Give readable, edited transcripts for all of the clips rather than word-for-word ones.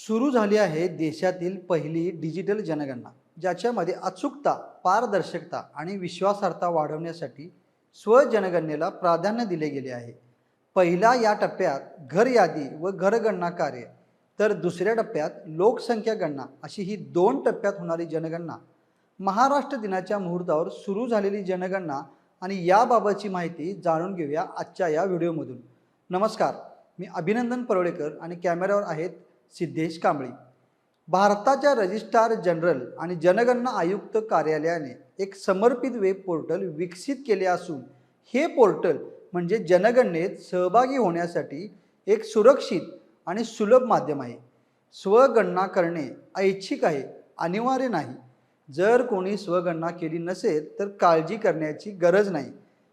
सुरू झाली आहे देशातील पहिली डिजिटल जनगणना, ज्याच्यामध्ये अचूकता, पारदर्शकता आणि विश्वासार्हता वाढवण्यासाठी स्वजनगणनेला प्राधान्य दिले गेले आहे. पहिल्या या टप्प्यात घर यादी व घरगणना कार्य, तर दुसऱ्या टप्प्यात लोकसंख्या गणना अशी ही दोन टप्प्यात होणारी जनगणना. महाराष्ट्र दिनाच्या मुहूर्तावर सुरू झालेली जनगणना आणि याबाबतची माहिती जाणून घेऊया आजच्या या व्हिडिओमधून. नमस्कार, मी अभिनंदन परोळेकर आणि कॅमेऱ्यावर आहेत सिद्धेश कांबळी. भारताच्या रजिस्ट्रार जनरल आणि जनगणना आयुक्त कार्यालयाने एक समर्पित वेब पोर्टल विकसित केले असून हे पोर्टल म्हणजे जनगणनेत सहभागी होण्यासाठी एक सुरक्षित आणि सुलभ माध्यम आहे. स्वगणना करणे ऐच्छिक आहे, अनिवार्य नाही. जर कोणी स्वगणना केली नसेल तर काळजी करण्याची गरज नाही.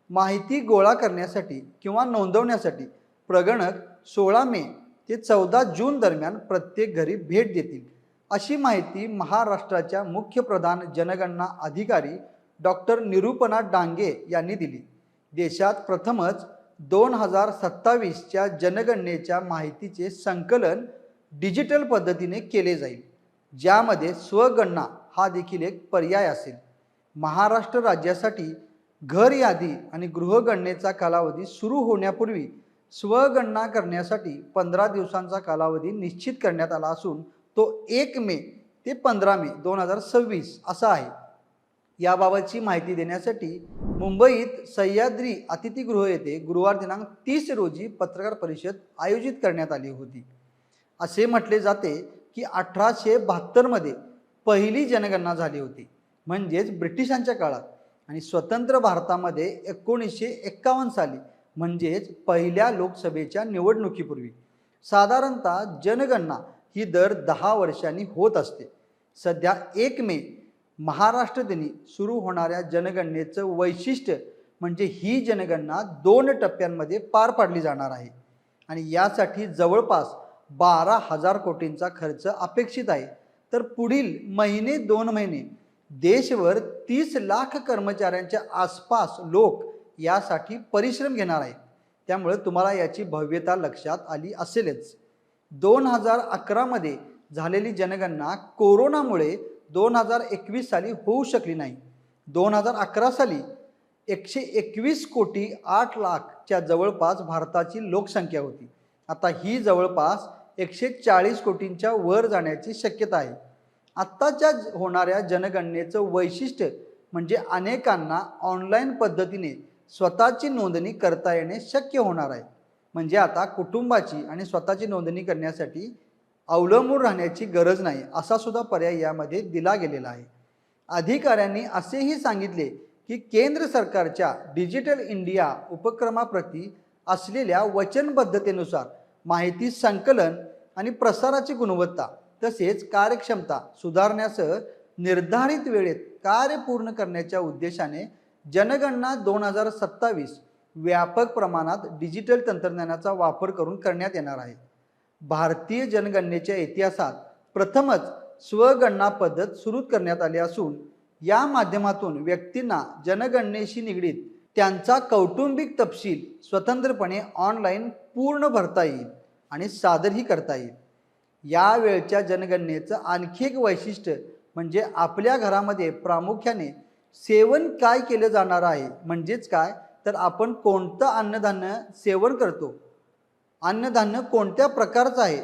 माहिती गोळा करण्यासाठी किंवा नोंदवण्यासाठी प्रगणक 16 मे ते 14 जून दरम्यान प्रत्येक घरी भेट देतील, अशी माहिती महाराष्ट्राच्या मुख्य प्रधान जनगणना अधिकारी डॉक्टर निरूपणा डांगे यांनी दिली. देशात प्रथमच 2027च्या जनगणनेच्या माहितीचे संकलन डिजिटल पद्धतीने केले जाईल, ज्यामध्ये स्वगणना हा देखील एक पर्याय असेल. महाराष्ट्र राज्यासाठी घर यादी आणि गृहगणनेचा कालावधी सुरू होण्यापूर्वी स्वगणना करण्यासाठी 15 दिवसांचा कालावधी निश्चित करण्यात आला असून तो 1 मे ते 15 मे 2026 असा आहे. याबाबतची माहिती देण्यासाठी मुंबईत सह्याद्री अतिथीगृह येथे गुरुवार दिनांक 30 रोजी पत्रकार परिषद आयोजित करण्यात आली होती. असे म्हटले जाते की 1872 मध्ये पहिली जनगणना झाली होती, म्हणजेच ब्रिटिशांच्या काळात, आणि स्वतंत्र भारतामध्ये 1951 साली म्हणजेच पहिल्या लोकसभेच्या निवडणुकीपूर्वी. साधारणतः जनगणना ही दर 10 वर्षांनी होत असते. सध्या 1 मे महाराष्ट्र दिनी सुरू होणाऱ्या जनगणनेचं वैशिष्ट्य म्हणजे ही जनगणना 2 टप्प्यांमध्ये पार पाडली जाणार आहे आणि यासाठी जवळपास 12,000 कोटींचा खर्च अपेक्षित आहे. तर पुढील 2 महिने देशभर 30 लाख कर्मचाऱ्यांच्या आसपास लोक यासाठी परिश्रम घेणार आहेत. त्यामुळे तुम्हाला याची भव्यता लक्षात आली असेलच. 2011 मध्ये झालेली जनगणना कोरोनामुळे 2021 साली होऊ शकली नाही. 2011 साली 121 कोटी 8 लाखच्या जवळपास भारताची लोकसंख्या होती. आता ही जवळपास 140 कोटींच्या वर जाण्याची शक्यता आहे. आत्ताच्या होणाऱ्या जनगणनेचं वैशिष्ट्य म्हणजे अनेकांना ऑनलाईन पद्धतीने स्वतःची नोंदणी करता येणे शक्य होणार आहे. म्हणजे आता कुटुंबाची आणि स्वतःची नोंदणी करण्यासाठी अवलंबून राहण्याची गरज नाही, असा सुद्धा पर्याय यामध्ये दिला गेलेला आहे. अधिकाऱ्यांनी असेही सांगितले की केंद्र सरकारच्या डिजिटल इंडिया उपक्रमाप्रती असलेल्या वचनबद्धतेनुसार माहिती संकलन आणि प्रसाराची गुणवत्ता तसेच कार्यक्षमता सुधारण्यासह निर्धारित वेळेत कार्य पूर्ण करण्याच्या उद्देशाने जनगणना 2027 व्यापक प्रमाणात डिजिटल तंत्रज्ञानाचा वापर करून करण्यात येणार आहे. भारतीय जनगणनेच्या इतिहासात प्रथमच स्वगणना पद्धत सुरू करण्यात आली असून या माध्यमातून व्यक्तींना जनगणनेशी निगडीत त्यांचा कौटुंबिक तपशील स्वतंत्रपणे ऑनलाईन पूर्ण भरता येईल आणि सादरही करता येईल. या वेळच्या जनगणनेचं आणखी एक वैशिष्ट्य म्हणजे आपल्या घरामध्ये प्रामुख्याने सेवन काय केलं जाणार आहे. म्हणजेच काय तर आपण कोणतं अन्नधान्य सेवन करतो, अन्नधान्य कोणत्या प्रकारचं आहे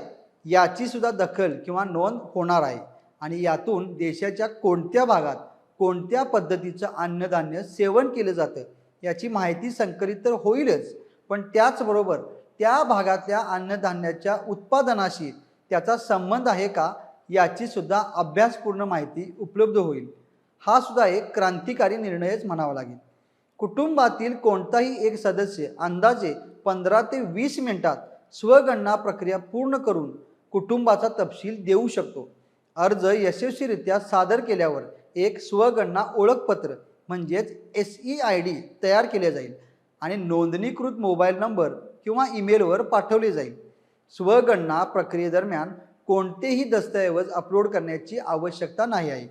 याची सुद्धा दखल किंवा नोंद होणार आहे आणि यातून देशाच्या कोणत्या भागात कोणत्या पद्धतीचं अन्नधान्य सेवन केलं जातं याची माहिती संकलित तर होईलच, पण त्याचबरोबर त्या भागातल्या अन्नधान्याच्या उत्पादनाशी त्याचा संबंध आहे का याची सुद्धा अभ्यासपूर्ण माहिती उपलब्ध होईल. हा सुद्धा एक क्रांतिकारी निर्णयच म्हणावा लागेल. कुटुंबातील कोणताही एक सदस्य अंदाजे 15 ते 20 मिनिटात स्वगणना प्रक्रिया पूर्ण करून कुटुंबाचा तपशील देऊ शकतो. अर्ज यशस्वीरित्या सादर केल्यावर एक स्वगणना ओळखपत्र म्हणजेच SEID तयार केले जाईल आणि नोंदणीकृत मोबाईल नंबर किंवा ईमेलवर पाठवले जाईल. स्वगणना प्रक्रियेदरम्यान कोणतेही दस्तऐवज अपलोड करण्याची आवश्यकता नाही आहे.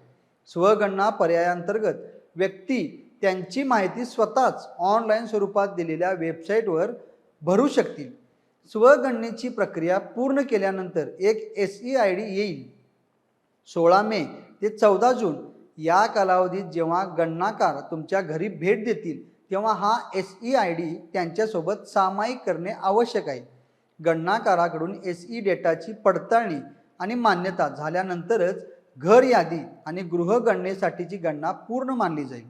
स्वगणना पर्यायांतर्गत व्यक्ती त्यांची माहिती स्वतःच ऑनलाईन स्वरूपात दिलेल्या वेबसाईटवर भरू शकतील. स्वगणनेची प्रक्रिया पूर्ण केल्यानंतर एक SEID येईल. 16 मे ते 14 जून या कालावधीत जेव्हा गणनाकार तुमच्या घरी भेट देतील तेव्हा हा SEID त्यांच्यासोबत सामायिक करणे आवश्यक आहे. गणनाकाराकडून SE डेटाची पडताळणी आणि मान्यता झाल्यानंतरच घर यादी आणि गृहगणनेसाठीची गणना पूर्ण मानली जाईल.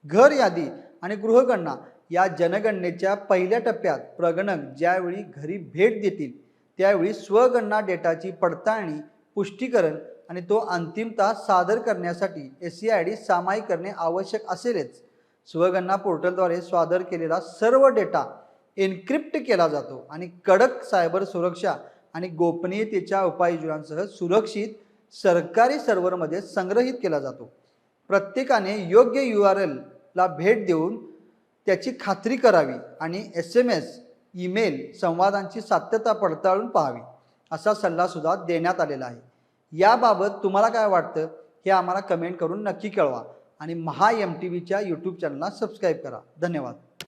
घर यादी आणि गृहगणना या जनगणनेच्या पहिल्या टप्प्यात प्रगणक ज्यावेळी घरी भेट देतील त्यावेळी स्वगणना डेटाची पडताळणी, पुष्टीकरण आणि तो अंतिमतः सादर करण्यासाठी SEID सामायिक करणे आवश्यक असेलच. स्वगणना पोर्टलद्वारे सादर केलेला सर्व डेटा एन्क्रिप्ट केला जातो आणि कडक सायबर सुरक्षा आणि गोपनीयतेच्या उपाययोजनांसह सुरक्षित सरकारी सर्व्हरमध्ये संग्रहित केला जातो. प्रत्येकाने योग्य URL ला भेट देऊन त्याची खात्री करावी आणि SMS, ईमेल संवादांची सात्यता पडताळून पाहावी असा सल्ला सुद्धा देण्यात आलेला आहे. याबाबत तुम्हाला काय वाटतं हे आम्हाला कमेंट करून नक्की कळवा आणि महा MTVच्या YouTube चॅनलला सबस्क्राईब करा. धन्यवाद.